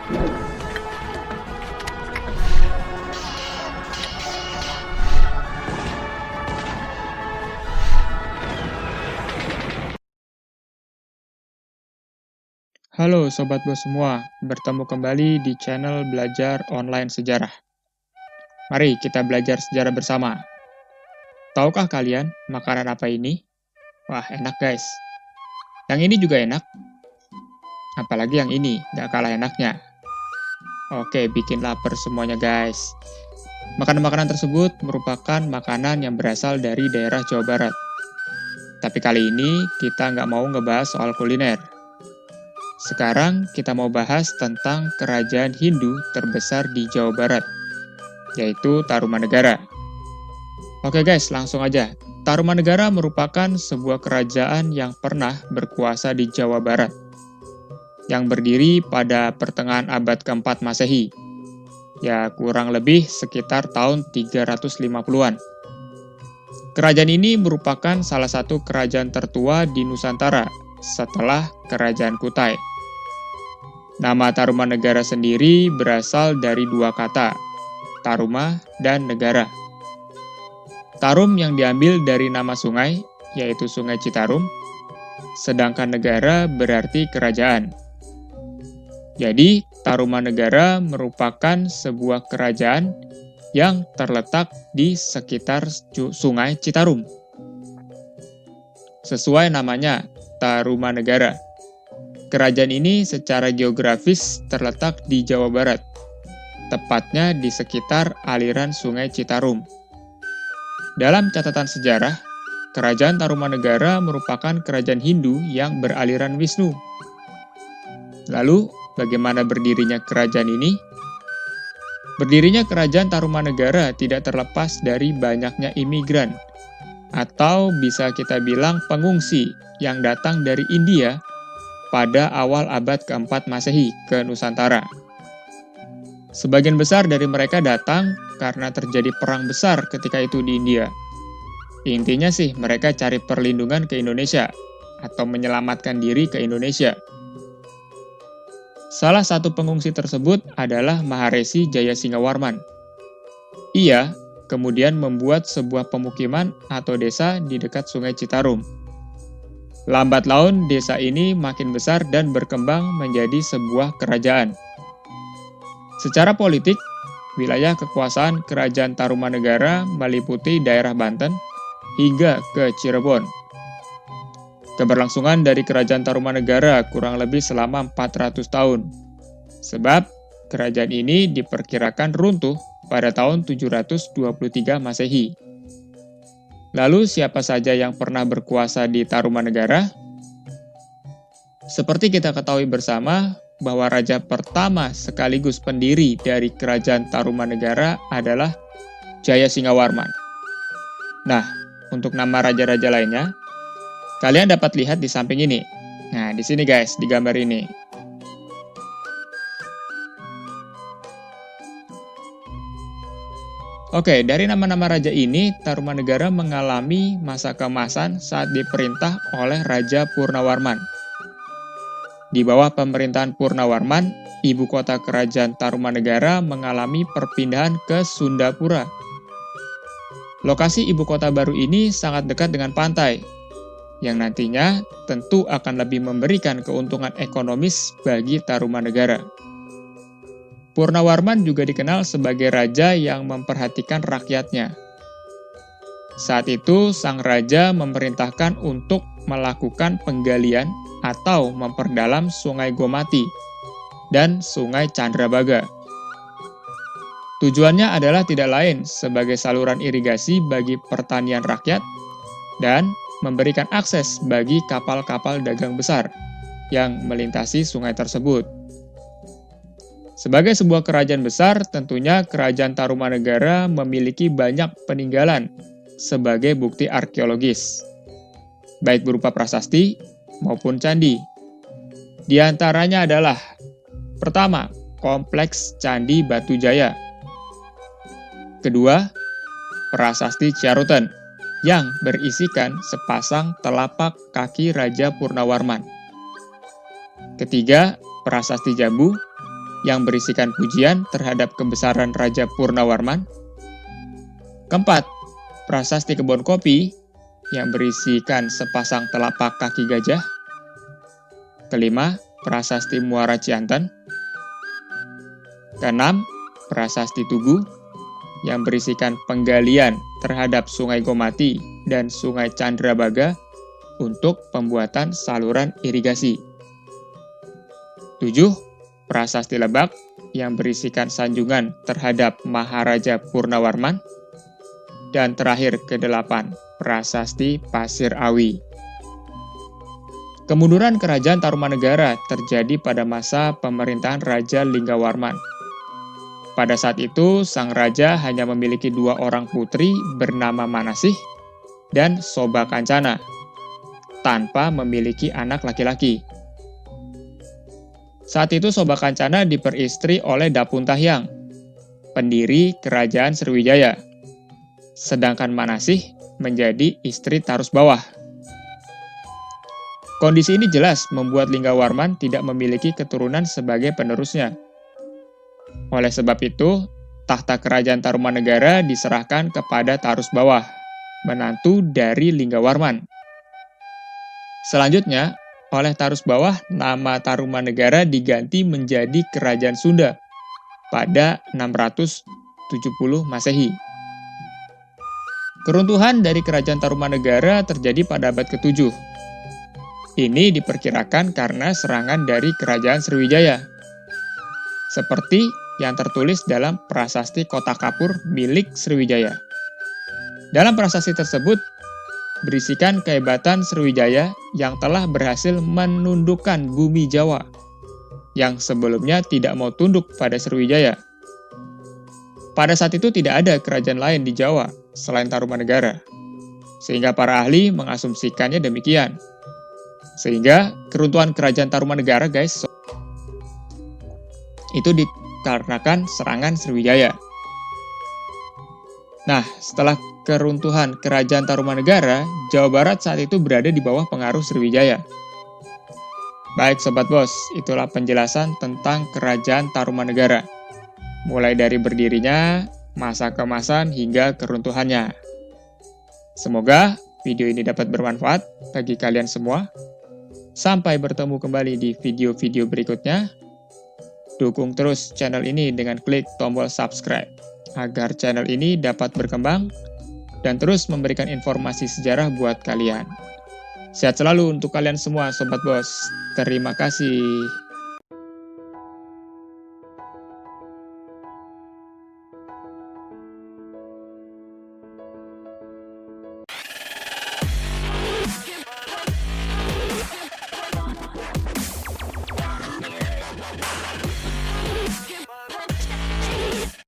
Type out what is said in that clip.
Halo Sobat Bos semua, bertemu kembali di channel Belajar Online Sejarah. Mari kita belajar sejarah bersama. Tahukah kalian makanan apa ini? Wah, enak guys. Yang ini juga enak. Apalagi yang ini, gak kalah enaknya. Oke, bikin lapar semuanya guys. Makanan-makanan tersebut merupakan makanan yang berasal dari daerah Jawa Barat. Tapi kali ini kita nggak mau ngebahas soal kuliner. Sekarang kita mau bahas tentang kerajaan Hindu terbesar di Jawa Barat, yaitu Tarumanegara. Oke guys, langsung aja. Tarumanegara merupakan sebuah kerajaan yang pernah berkuasa di Jawa Barat, yang berdiri pada pertengahan abad keempat Masehi. Ya, kurang lebih sekitar tahun 350-an. Kerajaan ini merupakan salah satu kerajaan tertua di Nusantara setelah Kerajaan Kutai. Nama Tarumanegara sendiri berasal dari dua kata, Taruma dan Negara. Tarum yang diambil dari nama sungai, yaitu Sungai Citarum, sedangkan negara berarti kerajaan. Jadi, Tarumanegara merupakan sebuah kerajaan yang terletak di sekitar Sungai Citarum. Sesuai namanya, Tarumanegara. Kerajaan ini secara geografis terletak di Jawa Barat, tepatnya di sekitar aliran Sungai Citarum. Dalam catatan sejarah, Kerajaan Tarumanegara merupakan kerajaan Hindu yang beraliran Wisnu. Lalu, bagaimana berdirinya kerajaan ini? Berdirinya Kerajaan Tarumanegara tidak terlepas dari banyaknya imigran, atau bisa kita bilang pengungsi yang datang dari India pada awal abad keempat Masehi ke Nusantara. Sebagian besar dari mereka datang karena terjadi perang besar ketika itu di India. Intinya sih mereka cari perlindungan ke Indonesia atau menyelamatkan diri ke Indonesia. Salah satu pengungsi tersebut adalah Maharesi Jayasingawarman. Ia kemudian membuat sebuah pemukiman atau desa di dekat Sungai Citarum. Lambat laun, desa ini makin besar dan berkembang menjadi sebuah kerajaan. Secara politik, wilayah kekuasaan Kerajaan Tarumanegara meliputi daerah Banten hingga ke Cirebon. Keberlangsungan dari Kerajaan Tarumanegara kurang lebih selama 400 tahun. Sebab, kerajaan ini diperkirakan runtuh pada tahun 723 Masehi. Lalu siapa saja yang pernah berkuasa di Tarumanegara? Seperti kita ketahui bersama bahwa raja pertama sekaligus pendiri dari Kerajaan Tarumanegara adalah Jayasingawarman. Nah, untuk nama raja-raja lainnya, kalian dapat lihat di samping ini. Nah, di sini guys, di gambar ini. Oke, dari nama-nama raja ini, Tarumanegara mengalami masa keemasan saat diperintah oleh Raja Purnawarman. Di bawah pemerintahan Purnawarman, ibu kota kerajaan Tarumanegara mengalami perpindahan ke Sundapura. Lokasi ibu kota baru ini sangat dekat dengan pantai, yang nantinya tentu akan lebih memberikan keuntungan ekonomis bagi Tarumanegara. Purnawarman juga dikenal sebagai raja yang memperhatikan rakyatnya. Saat itu, sang raja memerintahkan untuk melakukan penggalian atau memperdalam Sungai Gomati dan Sungai Candrabaga. Tujuannya adalah tidak lain sebagai saluran irigasi bagi pertanian rakyat dan memberikan akses bagi kapal-kapal dagang besar yang melintasi sungai tersebut. Sebagai sebuah kerajaan besar, tentunya Kerajaan Tarumanegara memiliki banyak peninggalan sebagai bukti arkeologis, baik berupa prasasti maupun candi. Di antaranya adalah, pertama, Kompleks Candi Batujaya. Kedua, Prasasti Ciarutan, yang berisikan sepasang telapak kaki Raja Purnawarman. Ketiga, Prasasti Jambu, yang berisikan pujian terhadap kebesaran Raja Purnawarman. Keempat, prasasti Kebon Kopi yang berisikan sepasang telapak kaki gajah. Kelima, prasasti Muara Cianten. Keenam, prasasti Tugu yang berisikan penggalian terhadap Sungai Gomati dan Sungai Candrabaga untuk pembuatan saluran irigasi. 7. Prasasti Lebak yang berisikan sanjungan terhadap Maharaja Purnawarman. Dan terakhir ke-8, prasasti Pasir Awi. Kemunduran Kerajaan Tarumanegara terjadi pada masa pemerintahan Raja Linggawarman. Pada saat itu, sang raja hanya memiliki 2 orang putri bernama Manasih dan Sobakancana, tanpa memiliki anak laki-laki. Saat itu Sobakancana diperistri oleh Dapuntahyang, pendiri Kerajaan Sriwijaya, sedangkan Manasih menjadi istri Tarusbawah. Kondisi ini jelas membuat Linggawarman tidak memiliki keturunan sebagai penerusnya. Oleh sebab itu, tahta Kerajaan Tarumanegara diserahkan kepada Tarusbawah, menantu dari Linggawarman. Selanjutnya, oleh Tarusbawah, nama Tarumanegara diganti menjadi Kerajaan Sunda pada 670 Masehi. Keruntuhan dari Kerajaan Tarumanegara terjadi pada abad ke-7. Ini diperkirakan karena serangan dari Kerajaan Sriwijaya, seperti yang tertulis dalam prasasti Kota Kapur milik Sriwijaya. Dalam prasasti tersebut, berisikan kehebatan Sriwijaya yang telah berhasil menundukkan bumi Jawa, yang sebelumnya tidak mau tunduk pada Sriwijaya. Pada saat itu tidak ada kerajaan lain di Jawa selain Tarumanegara, sehingga para ahli mengasumsikannya demikian. Sehingga keruntuhan Kerajaan Tarumanegara, guys, itu dikarenakan serangan Sriwijaya. Nah, setelah keruntuhan Kerajaan Tarumanegara, Jawa Barat saat itu berada di bawah pengaruh Sriwijaya. Baik Sobat Bos, itulah penjelasan tentang Kerajaan Tarumanegara, mulai dari berdirinya, masa keemasan, hingga keruntuhannya. Semoga video ini dapat bermanfaat bagi kalian semua. Sampai bertemu kembali di video-video berikutnya. Dukung terus channel ini dengan klik tombol subscribe, agar channel ini dapat berkembang dan terus memberikan informasi sejarah buat kalian. Sehat selalu untuk kalian semua Sobat Bos. Terima kasih.